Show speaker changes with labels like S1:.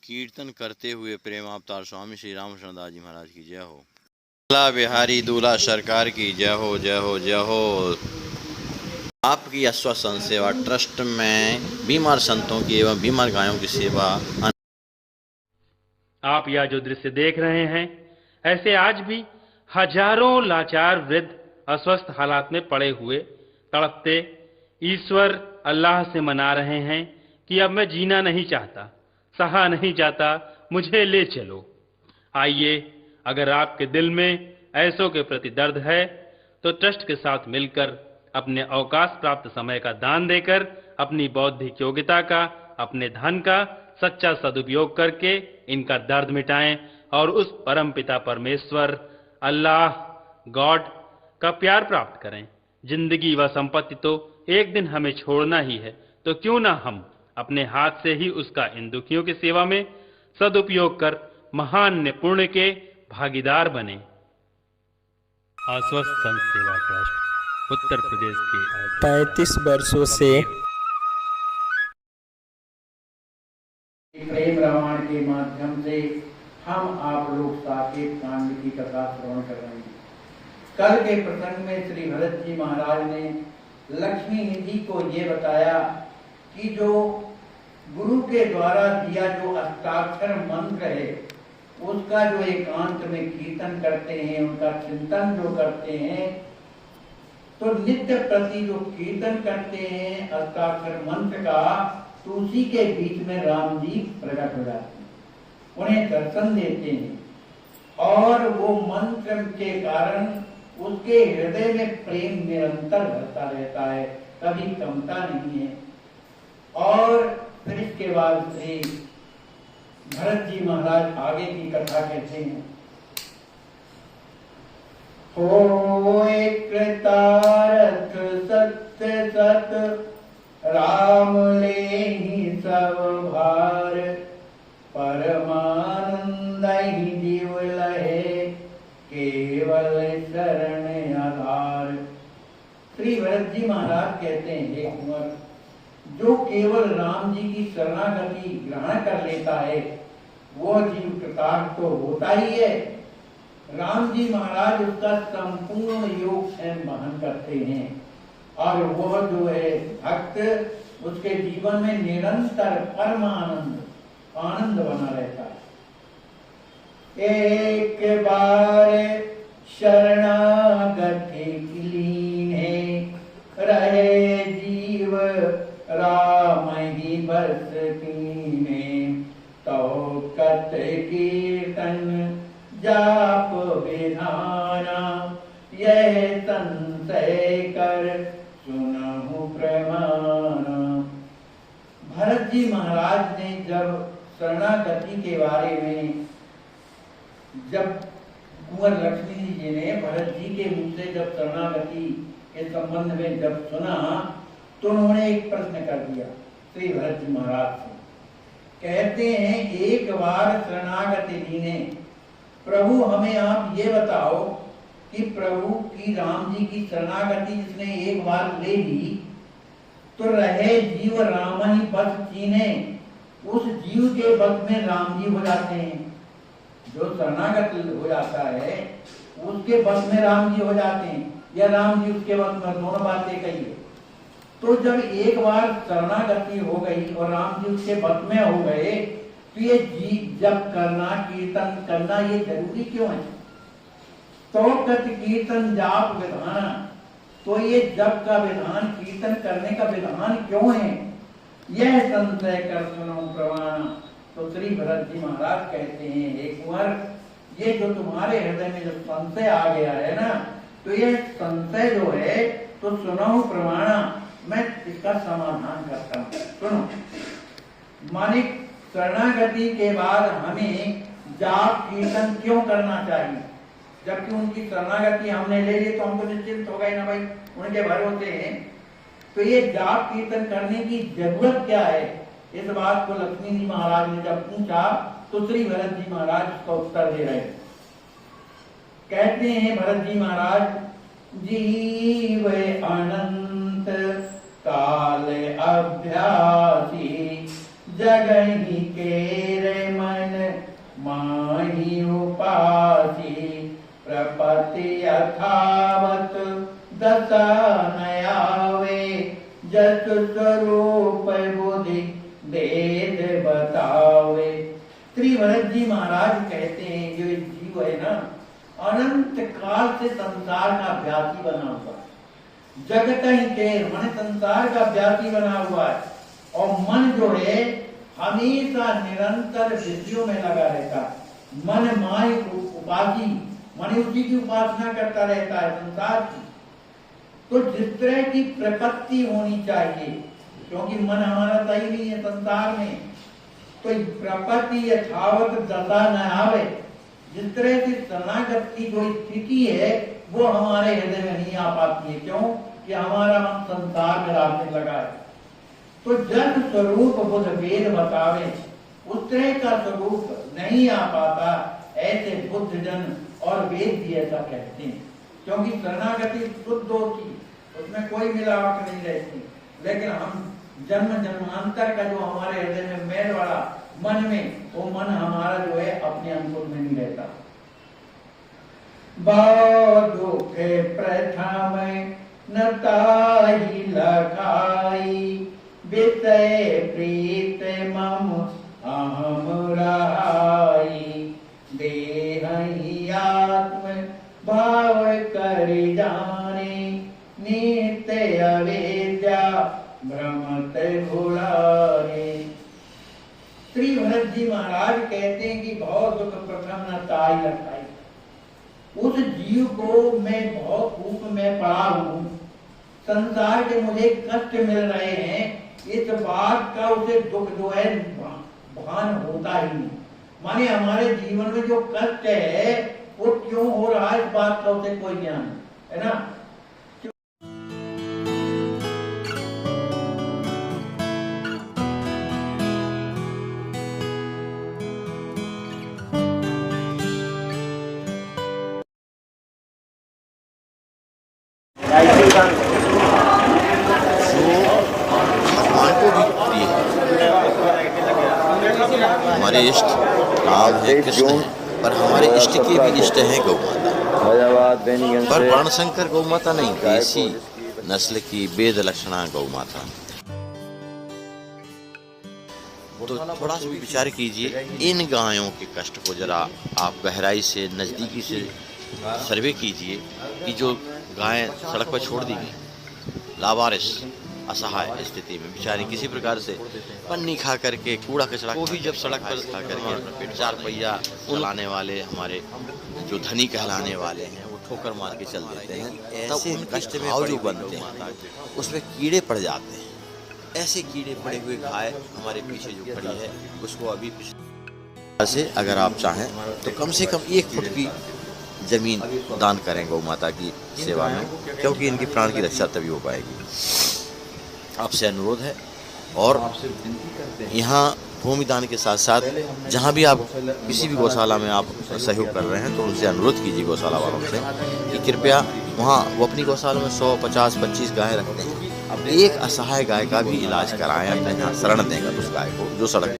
S1: कीर्तन करते हुए प्रेम अवतार स्वामी श्री रामकृष्ण दास जी महाराज की जय हो। दूल्हा बिहारी दूल्हा सरकार की जय हो, जय हो, जय हो। आपकी आश्वासन सेवा ट्रस्ट में बीमार संतों की एवं बीमार गायों की सेवा।
S2: आप यह जो दृश्य देख रहे हैं, ऐसे आज भी हजारों लाचार वृद्ध अस्वस्थ हालात में पड़े हुए तड़पते ईश्वर अल्लाह से मना रहे हैं कि अब मैं जीना नहीं चाहता, सहा नहीं जाता, मुझे ले चलो। आइए, अगर आपके दिल में ऐसों के प्रति दर्द है तो ट्रस्ट के साथ मिलकर अपने अवकाश प्राप्त समय का दान देकर अपनी बौद्धिक योग्यता का, अपने धन का सच्चा सदुपयोग करके इनका दर्द मिटाएं और उस परम पिता परमेश्वर अल्लाह गॉड का प्यार प्राप्त करें। जिंदगी व संपत्ति तो एक दिन हमें छोड़ना ही है, तो क्यों ना हम अपने हाथ से ही उसका इन दुखियों की सेवा में सदुपयोग कर महान पुण्य के भागीदार बने। आश्वस्त संत सेवा ट्रस्ट उत्तर प्रदेश के
S3: 35 वर्षों से
S4: प्रेम रामायण के माध्यम से हम आप लोग साकेत कांड की कथा श्रवण कर रहे हैं। कल के प्रसंग में श्री भरत जी महाराज ने लक्ष्मी निधि को ये बताया कि जो गुरु के द्वारा दिया जो अष्टाक्षर मंत्र है उसका जो एकांत में कीर्तन करते हैं, उनका चिंतन जो करते हैं, तो नित्य प्रति जो कीर्तन करते हैं अष्टाक्षर मंत्र का, तो उसी के बीच में राम जी प्रकट हो जाते हैं, उन्हें दर्शन देते हैं और वो मंत्र के कारण उसके हृदय में प्रेम निरंतर भरता रहता है, कभी कमता नहीं है। और फिर इसके बाद श्री भरत जी महाराज आगे की कथा कहते हैं। होए कृतार्थ सत्य सत राम लेहि सब भार परमानंद ही जीव लहे केवल शरण आधार। श्री भरत जी महाराज कहते हैं, हे कुंवर, जो केवल राम जी की शरणागति ग्रहण कर लेता है वो जीव कृतार्थ तो होता ही है। राम जी महाराज उसका संपूर्ण योग स्वयं वहन करते हैं और वह जो है भक्त उसके जीवन में निरंतर परमानंद आनंद बना रहता है। एक बार शरणागति लीने रहे जीव राम ही बस कीने, तो कत कीर्तन जाप विधाना यह संशय कर सुनहु प्रमाण। भरत जी महाराज ने जब शरणागति के बारे में, जब कुंवर लक्ष्मी जी ने भरत जी के मुख से जब शरणागति के संबंध में जब सुना, तो उन्होंने एक प्रश्न कर दिया श्री भरत जी महाराज से। कहते हैं, एक बार शरणागति लीने, प्रभु हमें आप ये बताओ कि प्रभु की राम जी की शरणागति जिसने एक बार ले ली तो रहे जीव राम ही बस कीने, उस जीव के बस में राम जी हो जाते हैं। जो शरणागत हो जाता है उसके बस में राम जी हो जाते हैं या राम जी उसके बस में, दोनों बातें कही। तो जब एक बार शरणागति हो गई और राम जी उसके बस में हो गए, तो ये जी जप करना, कीर्तन करना ये जरूरी क्यों है? तो कत कीर्तन जाप विधान, तो ये जप का विधान, कीर्तन करने का विधान क्यों है? यह संशय कर सुनो प्रमाण। तो श्री भरत जी महाराज कहते हैं, हे कुंवर, ये जो तुम्हारे हृदय में जब संशय आ गया है ना, तो ये संशय जो है तो सुनो प्रमाण, मैं इसका समाधान करता हूँ। सुनो, मानिक शरणागति के बाद हमें जाप कीर्तन क्यों करना चाहिए? जबकि उनकी शरणागति हमने ले ली तो हमको निश्चिंत हो गए ना भाई, उनके भरोसे हैं। तो ये जाप कीर्तन करने की जरूरत क्या है? इस बात को लक्ष्मी जी महाराज ने जब पूछा तो श्री भरत जी महाराज उसका उत्तर दे रहे। कहते हैं भरत जी महाराज, जीव अनंत काल अभ्यासी जगहि केरे माहि उपासी प्रपति यथावत दशा न आवे जस स्वरूप बुद्धि भेद बतावे। त्रिभरत जी महाराज कहते हैं जो जीव है ना अनंत काल से संसार का अभ्यासी बना हुआ है, जगत ही टेर मन संसार का अभ्यासी बना हुआ है। और मन जो है हमेशा निरंतर विषयों में लगा रहता है। मन माय उपासी मन उसी की उपासना करता रहता है संसार की। तो जिस तरह की प्रपत्ति होनी चाहिए, क्योंकि मन हमारा सही नहीं है संसार में, तो प्रपत्ति यथावत दशा न आवे, जिस तरह की शरणागत की जो स्थिति है वो हमारे हृदय में नहीं आ पाती है। क्यों? कि हमारा मन संसार में रहने लगा है। तो जन स्वरूप बुद्ध वेद बतावे, उस तरह का स्वरूप नहीं आ पाता, ऐसे बुद्ध जन और वेद भी ऐसा कहते हैं। क्योंकि शरणागति शुद्ध होती, उसमें कोई मिलावट नहीं रहती। लेकिन हम जन्म जन्मांतर का जो हमारे हृदय में मैल वाला मन में, वो मन हमारा जो है अपने अनुकूल में नहीं रहता। दुख प्रथम न ताहि लखाई विषय प्रीत मम अहम रहाई देह ही आत्म भाव कर जाने नित्य अवेद्या भ्रमत घुड़ारे। त्रिभरत जी महाराज कहते हैं कि बहुत दुख प्रथम न ताई लखाई, उस जीव को मैं बहुत भूख में पड़ा हूं, संसार के मुझे कष्ट मिल रहे हैं, इस बात का उसे दुख जो है भान होता ही नहीं। माने हमारे जीवन में जो कष्ट है वो क्यों हो रहा है, इस बात का उसे कोई ज्ञान है ना।
S1: भगवान को भी प्रिय है। हमारे इष्ट राम है, कृष्ण है, पर हमारे इष्ट के भी इष्ट हैं गौ माता। पर वर्णशंकर गौ माता नहीं, देसी नस्ल की वेद लक्षणा गौ माता। तो थोड़ा सा भी विचार कीजिए, इन गायों के कष्ट को जरा आप गहराई से नज़दीकी से सर्वे कीजिए कि जो गायें सड़क पर छोड़ दी गई, लावारिस असहाय स्थिति में बेचारी किसी प्रकार से पन्नी खा करके कूड़ा कचरा, वो भी जब सड़क पर खा करके अपना पेट, चार पहिया चलाने वाले हमारे जो धनी कहलाने वाले हैं वो ठोकर मार के चल देते हैं, ऐसे कष्ट में जो बनते हैं उसमें कीड़े पड़ जाते हैं। ऐसे कीड़े पड़े हुए गाय हमारे पीछे जो खड़ी है उसको अभी से अगर आप चाहें तो कम से कम 1 फुट की जमीन दान करें गौ माता की सेवा में, क्योंकि इनकी प्राण की रक्षा तभी हो पाएगी। आपसे अनुरोध है। और यहाँ भूमि दान के साथ साथ जहाँ भी आप किसी भी गौशाला में आप सहयोग कर रहे हैं तो उनसे अनुरोध कीजिए गौशाला वालों से कि कृपया वहाँ वो अपनी गौशाला में 100, 50, 25 गायें रखते हैं, अब एक असहाय गाय का भी इलाज कराएं, अपने यहाँ शरण देंगे उस गाय को जो सड़क